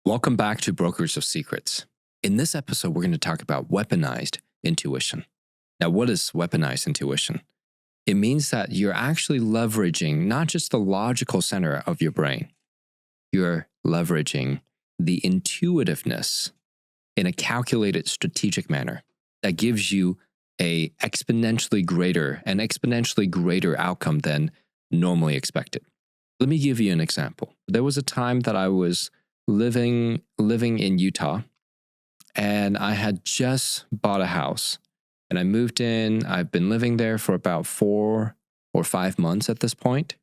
Welcome back to Brokers of Secrets. In this episode, we're going to talk about weaponized intuition. Now, what is weaponized intuition? It means that you're actually leveraging not just the logical center of your brain, you're leveraging the intuitiveness in a calculated, strategic manner that gives you an exponentially greater outcome than normally expected. Let me give you an example. There was a time that I was living in Utah, and I had just bought a house, and I moved in. I've been living there for about 4 or 5 months at this point,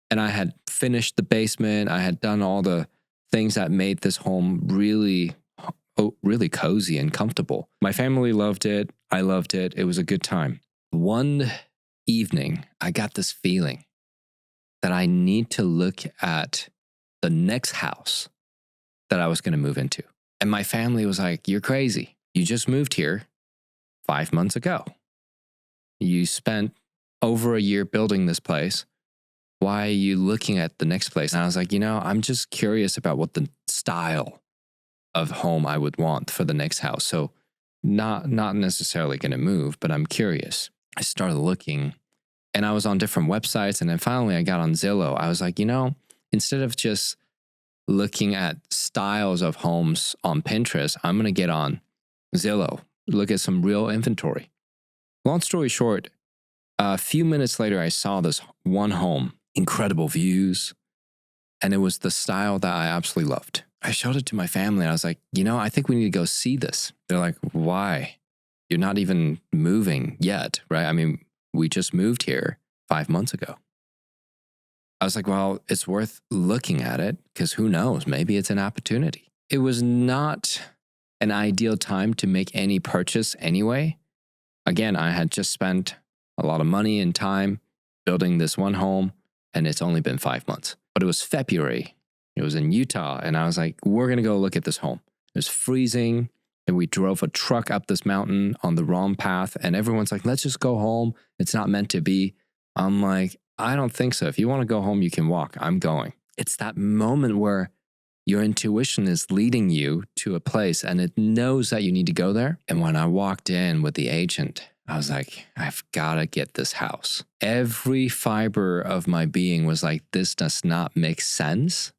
and I had finished the basement. I had done all the things that made this home really cozy and comfortable. My family loved it. I loved it. It was a good time. One evening, I got this feeling that I need to look at the next house that I was going to move into. And my family was like, "You're crazy. You just moved here 5 months ago. You spent over a year building this place. Why are you looking at the next place?" And I was like, I'm just curious about what the style of home I would want for the next house. So not necessarily going to move, but I'm curious. I started looking, and I was on different websites, and then finally I got on Zillow. I was like, instead of just looking at styles of homes on Pinterest, I'm going to get on Zillow, look at some real inventory. Long story short, a few minutes later, I saw this one home, incredible views, and it was the style that I absolutely loved. I showed it to my family, and I was like, I think we need to go see this. They're like, "Why? You're not even moving yet, right? I mean, we just moved here 5 months ago." I was like, well, it's worth looking at it because who knows? Maybe it's an opportunity. It was not an ideal time to make any purchase anyway. Again, I had just spent a lot of money and time building this one home, and it's only been 5 months. But it was February. It was in Utah, and I was like, we're going to go look at this home. It was freezing, and we drove a truck up this mountain on the wrong path, and everyone's like, let's just go home. It's not meant to be. I'm like, I don't think so. If you want to go home, you can walk. I'm going. It's that moment where your intuition is leading you to a place and it knows that you need to go there. And when I walked in with the agent, I was like, I've got to get this house. Every fiber of my being was like, this does not make sense,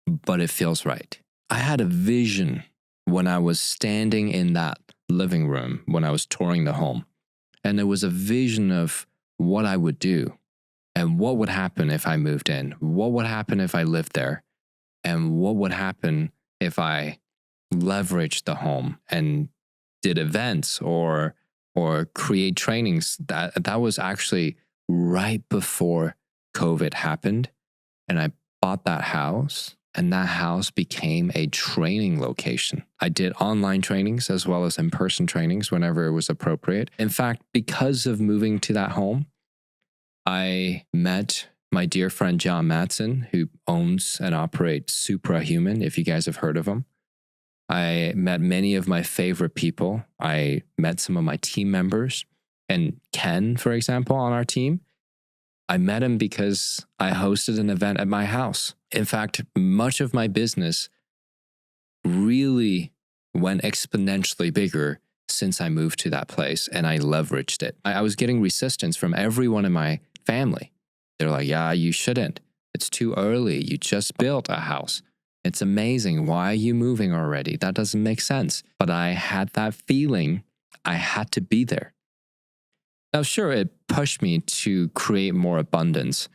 but it feels right. I had a vision when I was standing in that living room, when I was touring the home. And there was a vision of what I would do. And what would happen if I moved in? What would happen if I lived there? And what would happen if I leveraged the home and did events or create trainings? That was actually right before COVID happened. And I bought that house, and that house became a training location. I did online trainings as well as in-person trainings whenever it was appropriate. In fact, because of moving to that home, I met my dear friend John Matson, who owns and operates Suprahuman, if you guys have heard of him. I met many of my favorite people. I met some of my team members, and Ken, for example, on our team. I met him because I hosted an event at my house. In fact, much of my business really went exponentially bigger since I moved to that place, and I leveraged it. I was getting resistance from everyone in my family. They're like, yeah, you shouldn't. It's too early. You just built a house. It's amazing. Why are you moving already? That doesn't make sense. But I had that feeling I had to be there. Now, sure, it pushed me to create more abundance,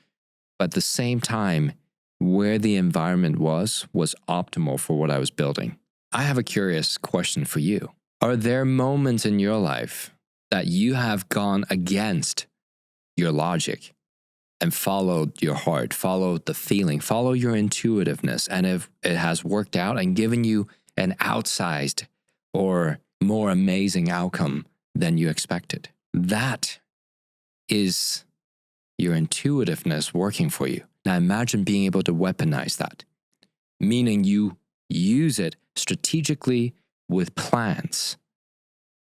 but at the same time, where the environment was optimal for what I was building. I have a curious question for you. Are there moments in your life that you have gone against your logic and followed your heart, followed the feeling, follow your intuitiveness, and if it has worked out and given you an outsized or more amazing outcome than you expected? That is your intuitiveness working for you. Now imagine being able to weaponize that, meaning you use it strategically with plans.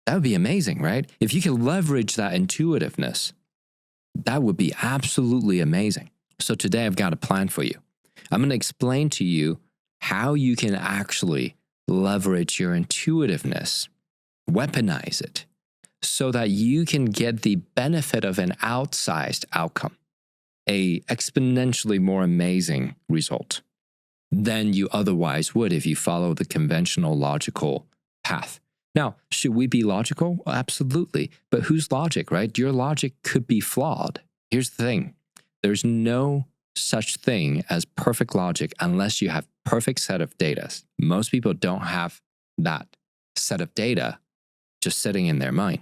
That would be amazing, right? If you can leverage that intuitiveness, that would be absolutely amazing. So today I've got a plan for you. I'm going to explain to you how you can actually leverage your intuitiveness, weaponize it, so that you can get the benefit of an outsized outcome, a exponentially more amazing result than you otherwise would if you follow the conventional logical path. Now, should we be logical? Absolutely. But whose logic, right? Your logic could be flawed. Here's the thing. There's no such thing as perfect logic unless you have perfect set of data. Most people don't have that set of data just sitting in their mind.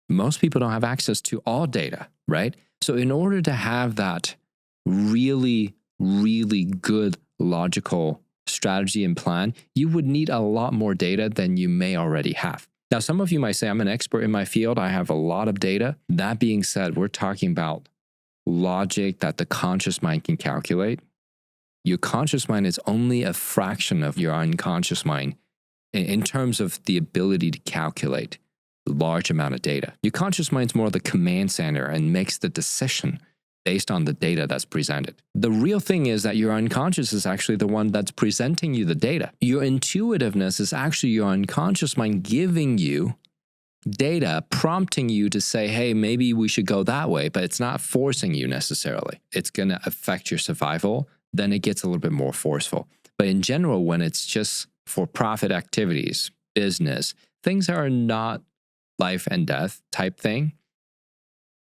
Most people don't have access to all data, right? So in order to have that really, really good logical strategy and plan, you would need a lot more data than you may already have. Now, some of you might say, I'm an expert in my field. I have a lot of data. That being said, we're talking about logic that the conscious mind can calculate. Your conscious mind is only a fraction of your unconscious mind in terms of the ability to calculate a large amount of data. Your conscious mind is more the command center and makes the decision based on the data that's presented. The real thing is that your unconscious is actually the one that's presenting you the data. Your intuitiveness is actually your unconscious mind giving you data, prompting you to say, hey, maybe we should go that way, but it's not forcing you necessarily. It's going to affect your survival. Then it gets a little bit more forceful. But in general, when it's just for profit activities, business, things that are not life and death type thing,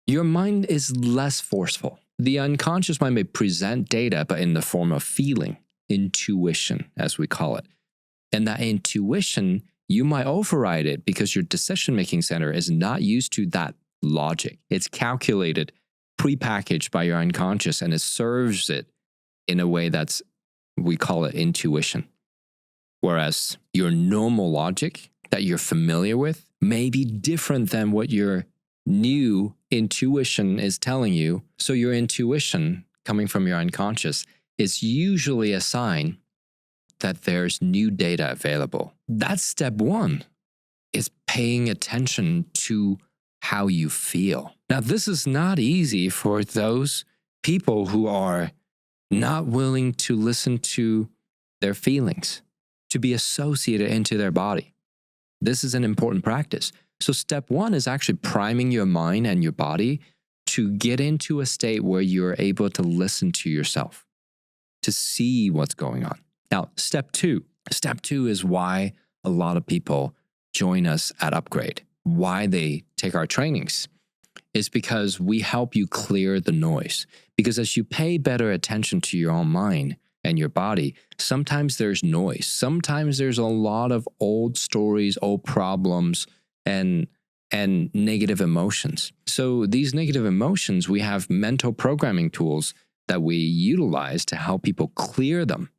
your mind is less forceful. The unconscious mind may present data, but in the form of feeling, intuition, as we call it. And that intuition, you might override it because your decision-making center is not used to that logic. It's calculated, prepackaged by your unconscious, and it serves it in a way that's, we call it intuition. Whereas your normal logic that you're familiar with may be different than what your new intuition is telling you. So your intuition coming from your unconscious is usually a sign that there's new data available. That's step one, is paying attention to how you feel. Now, this is not easy for those people who are not willing to listen to their feelings, to be associated into their body. This is an important practice. So step one is actually priming your mind and your body to get into a state where you're able to listen to yourself, to see what's going on. Now, step two is why a lot of people join us at Upgrade, why they take our trainings, is because we help you clear the noise. Because as you pay better attention to your own mind and your body, sometimes there's noise. Sometimes there's a lot of old stories, old problems, and negative emotions. So these negative emotions, we have mental programming tools that we utilize to help people clear them.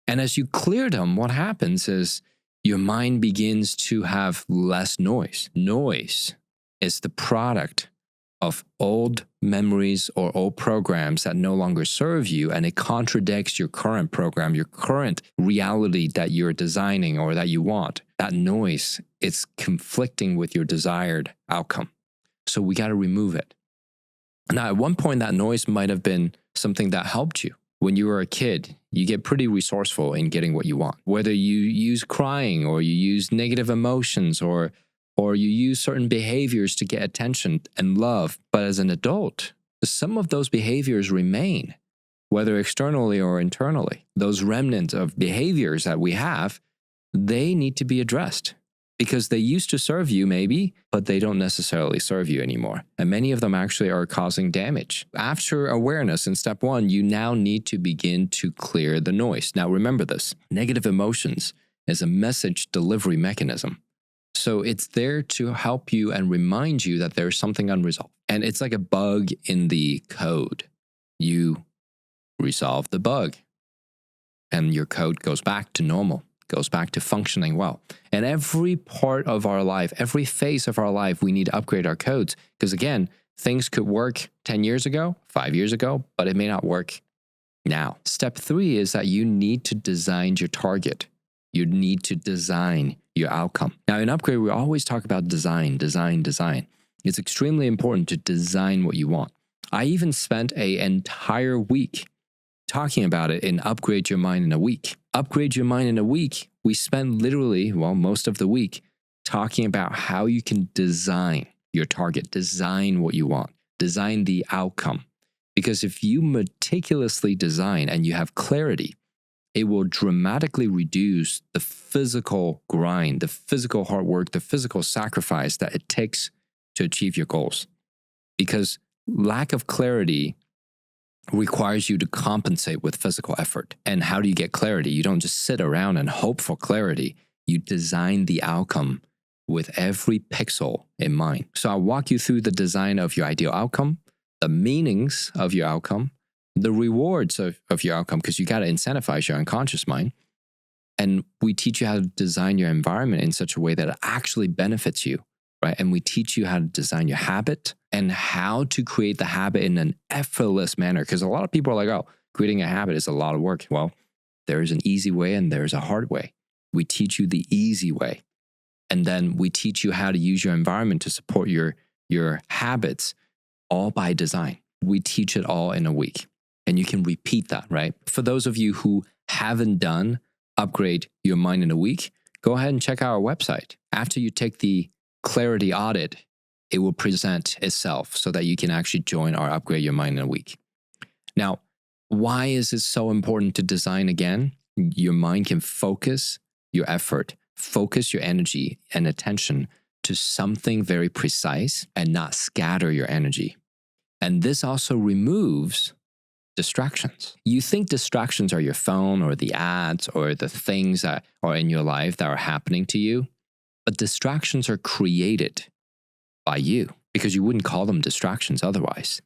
And as you clear them, what happens is your mind begins to have less noise. Noise is the product of old memories or old programs that no longer serve you, and it contradicts your current program, your current reality that you're designing or that you want. That noise is conflicting with your desired outcome. So we got to remove it. Now, at one point, that noise might have been something that helped you. When you were a kid, you get pretty resourceful in getting what you want. Whether you use crying or you use negative emotions or you use certain behaviors to get attention and love. But as an adult, some of those behaviors remain, whether externally or internally. Those remnants of behaviors that we have, they need to be addressed because they used to serve you maybe, but they don't necessarily serve you anymore. And many of them actually are causing damage. After awareness in step one, you now need to begin to clear the noise. Now remember this, negative emotions is a message delivery mechanism. So it's there to help you and remind you that there's something unresolved. And it's like a bug in the code. You resolve the bug and your code goes back to normal, goes back to functioning well. And every part of our life, every phase of our life, we need to upgrade our codes. Because again, things could work 10 years ago, 5 years ago, but it may not work now. Step three is that you need to design your target. You need to design your outcome. Now in Upgrade, we always talk about design. It's extremely important to design what you want. I even spent an entire week talking about it in Upgrade Your Mind in a Week. Upgrade Your Mind in a Week, we spend literally, most of the week talking about how you can design your target, design what you want, design the outcome. Because if you meticulously design and you have clarity, it will dramatically reduce the physical grind, the physical hard work, the physical sacrifice that it takes to achieve your goals. Because lack of clarity requires you to compensate with physical effort. And how do you get clarity? You don't just sit around and hope for clarity. You design the outcome with every pixel in mind. So I'll walk you through the design of your ideal outcome, the meanings of your outcome, the rewards of your outcome, because you got to incentivize your unconscious mind. And we teach you how to design your environment in such a way that it actually benefits you, right? And we teach you how to design your habit and how to create the habit in an effortless manner. Because a lot of people are like, oh, creating a habit is a lot of work. Well, there is an easy way and there's a hard way. We teach you the easy way. And then we teach you how to use your environment to support your habits, all by design. We teach it all in a week. And you can repeat that, right? For those of you who haven't done Upgrade Your Mind in a Week, go ahead and check out our website. After you take the clarity audit, it will present itself so that you can actually join our Upgrade Your Mind in a Week. Now, why is it so important to design again? Your mind can focus your effort, focus your energy and attention to something very precise and not scatter your energy. And this also removes distractions. You think distractions are your phone or the ads or the things that are in your life that are happening to you, but distractions are created by you because you wouldn't call them distractions otherwise.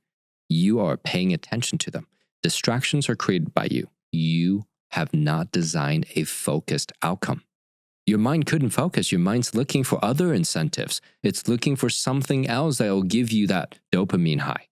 You are paying attention to them. Distractions are created by you. You have not designed a focused outcome. Your mind couldn't focus. Your mind's looking for other incentives. It's looking for something else that will give you that dopamine high.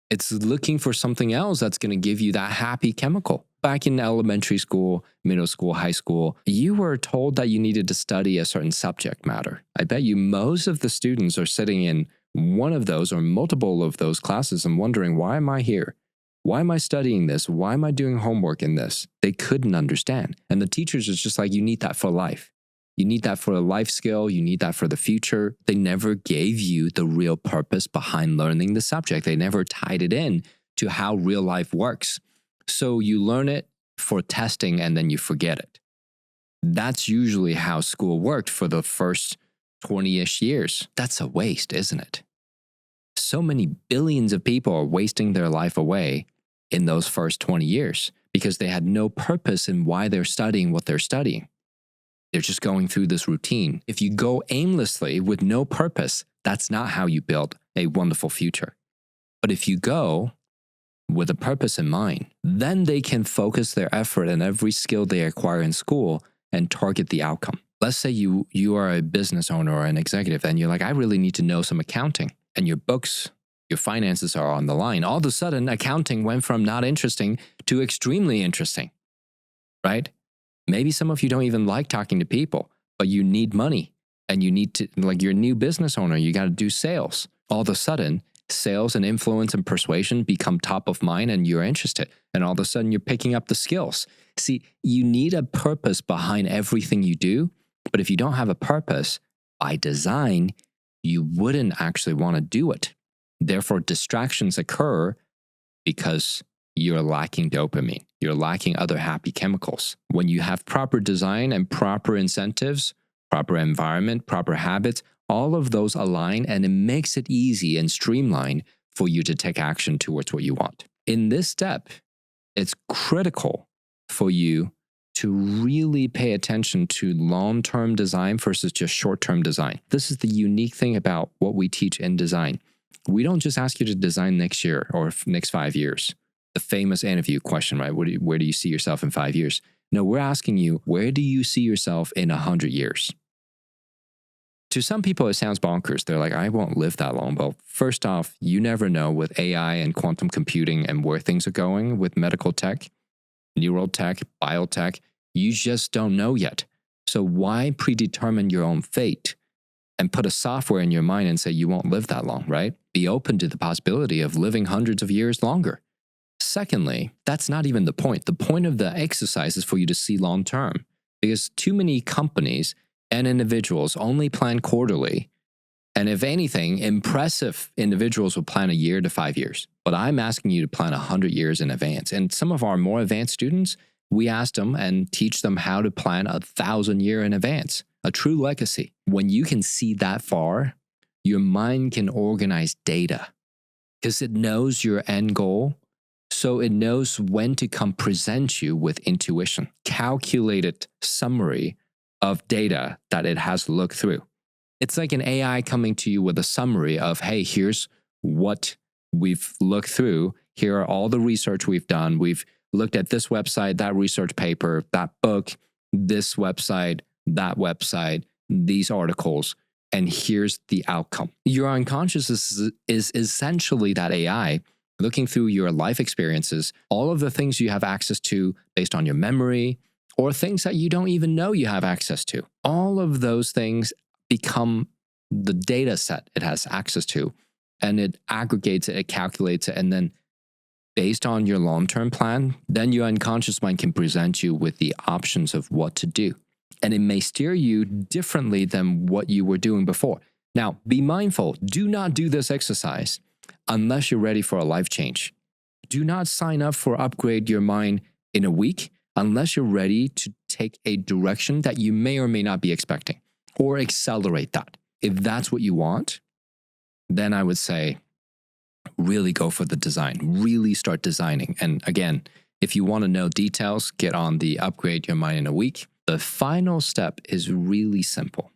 It's looking for something else that's going to give you that happy chemical. Back in elementary school, middle school, high school, you were told that you needed to study a certain subject matter. I bet you most of the students are sitting in one of those or multiple of those classes and wondering, why am I here? Why am I studying this? Why am I doing homework in this? They couldn't understand. And the teachers is just like, you need that for life. You need that for a life skill. You need that for the future. They never gave you the real purpose behind learning the subject. They never tied it in to how real life works. So you learn it for testing and then you forget it. That's usually how school worked for the first 20-ish years. That's a waste, isn't it? So many billions of people are wasting their life away in those first 20 years because they had no purpose in why they're studying what they're studying. They're just going through this routine. If you go aimlessly with no purpose, that's not how you build a wonderful future. But if you go with a purpose in mind, then they can focus their effort and every skill they acquire in school and target the outcome. Let's say you are a business owner or an executive and you're like, I really need to know some accounting. And your books, your finances are on the line. All of a sudden, accounting went from not interesting to extremely interesting, right? Maybe some of you don't even like talking to people, but you need money and you need to, like you're a new business owner, you got to do sales. All of a sudden, sales and influence and persuasion become top of mind and you're interested. And all of a sudden, you're picking up the skills. See, you need a purpose behind everything you do, but if you don't have a purpose, by design, you wouldn't actually want to do it. Therefore, distractions occur because you're lacking dopamine. You're lacking other happy chemicals. When you have proper design and proper incentives, proper environment, proper habits, all of those align and it makes it easy and streamlined for you to take action towards what you want. In this step, it's critical for you to really pay attention to long-term design versus just short-term design. This is the unique thing about what we teach in design. We don't just ask you to design next year or next 5 years. The famous interview question, right? Where do you see yourself in 5 years? No, we're asking you, where do you see yourself in 100 years? To some people, it sounds bonkers. They're like, I won't live that long. Well, first off, you never know with AI and quantum computing and where things are going with medical tech, neural tech, biotech. You just don't know yet. So why predetermine your own fate and put a software in your mind and say you won't live that long, right? Be open to the possibility of living hundreds of years longer. secondly, that's not even the point. The point of the exercise is for you to see long term, because too many companies and individuals only plan quarterly. And if anything, impressive individuals will plan a year to 5 years. But I'm asking you to plan 100 years in advance. And some of our more advanced students, we ask them and teach them how to plan 1,000 years in advance, a true legacy. When you can see that far, your mind can organize data because it knows your end goal. So it knows when to come present you with intuition, calculated summary of data that it has looked through. It's like an AI coming to you with a summary of, hey, here's what we've looked through. Here are all the research we've done. We've looked at this website, that research paper, that book, this website, that website, these articles, and here's the outcome. Your unconscious is essentially that AI looking through your life experiences, all of the things you have access to based on your memory, or things that you don't even know you have access to. All of those things become the data set it has access to, and it aggregates it, it calculates it, and then based on your long-term plan, then your unconscious mind can present you with the options of what to do. And it may steer you differently than what you were doing before. Now, be mindful, do not do this exercise unless you're ready for a life change. Do not sign up for Upgrade Your Mind in a week unless you're ready to take a direction that you may or may not be expecting, or accelerate that. If that's what you want, then I would say really go for the design, really start designing. And again, if you want to know details, get on the Upgrade Your Mind in a week. The final step is really simple.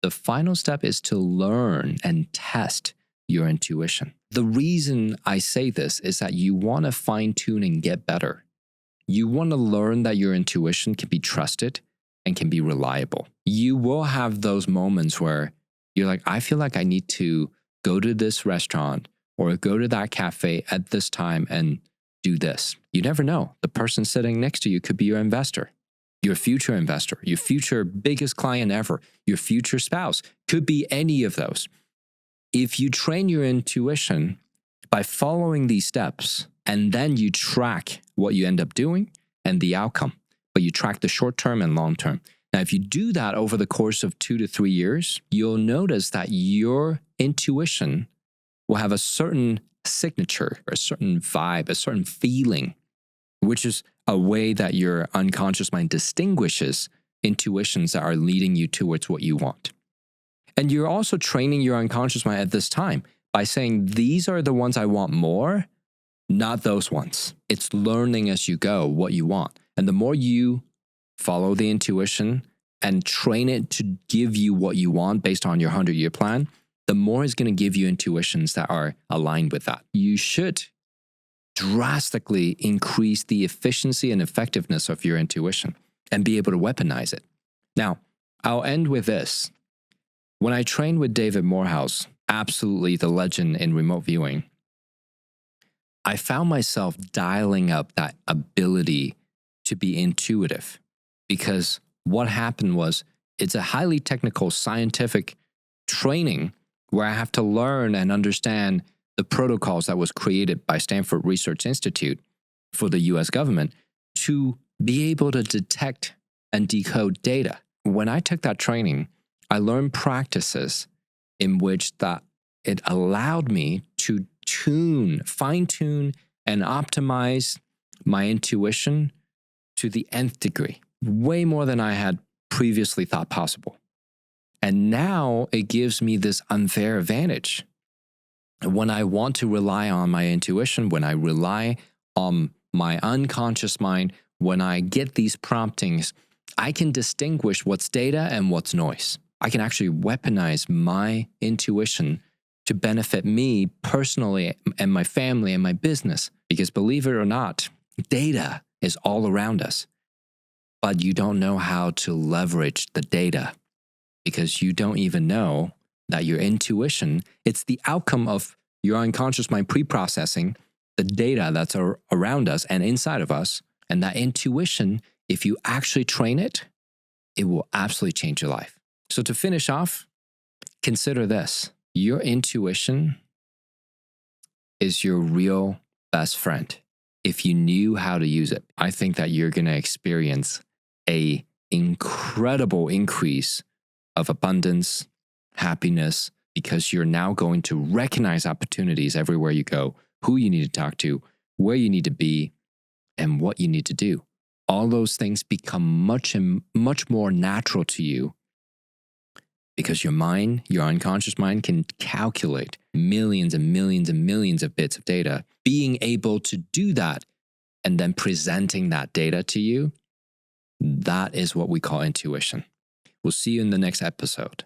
The final step is to learn and test your intuition. The reason I say this is that you want to fine-tune and get better. You want to learn that your intuition can be trusted and can be reliable. You will have those moments where you're like, I feel like I need to go to this restaurant or go to that cafe at this time and do this. You never know. The person sitting next to you could be your investor, your future biggest client ever, your future spouse, could be any of those. If you train your intuition by following these steps, and then you track what you end up doing and the outcome, but you track the short term and long term. Now, if you do that over the course of 2 to 3 years, you'll notice that your intuition will have a certain signature, a certain vibe, a certain feeling, which is a way that your unconscious mind distinguishes intuitions that are leading you towards what you want. And you're also training your unconscious mind at this time by saying, these are the ones I want more, not those ones. It's learning as you go what you want. And the more you follow the intuition and train it to give you what you want based on your 100-year plan, the more it's going to give you intuitions that are aligned with that. You should drastically increase the efficiency and effectiveness of your intuition and be able to weaponize it. Now, I'll end with this. When I trained with David Morehouse, absolutely the legend in remote viewing, I found myself dialing up that ability to be intuitive, because what happened was it's a highly technical scientific training where I have to learn and understand the protocols that was created by Stanford Research Institute for the US government to be able to detect and decode data. When I took that training, I learned practices in which that it allowed me to fine-tune and optimize my intuition to the nth degree, way more than I had previously thought possible. And now it gives me this unfair advantage. When I want to rely on my intuition, when I rely on my unconscious mind, when I get these promptings, I can distinguish what's data and what's noise. I can actually weaponize my intuition to benefit me personally and my family and my business. Because believe it or not, data is all around us. But you don't know how to leverage the data because you don't even know that your intuition, it's the outcome of your unconscious mind pre-processing the data that's around us and inside of us. And that intuition, if you actually train it, it will absolutely change your life. So to finish off, consider this. Your intuition is your real best friend. if you knew how to use it. I think that you're going to experience an incredible increase of abundance, happiness, because you're now going to recognize opportunities everywhere you go, who you need to talk to, where you need to be, and what you need to do. All those things become much more natural to you because your mind, your unconscious mind, can calculate millions and millions and millions of bits of data. Being able to do that and then presenting that data to you, that is what we call intuition. We'll see you in the next episode.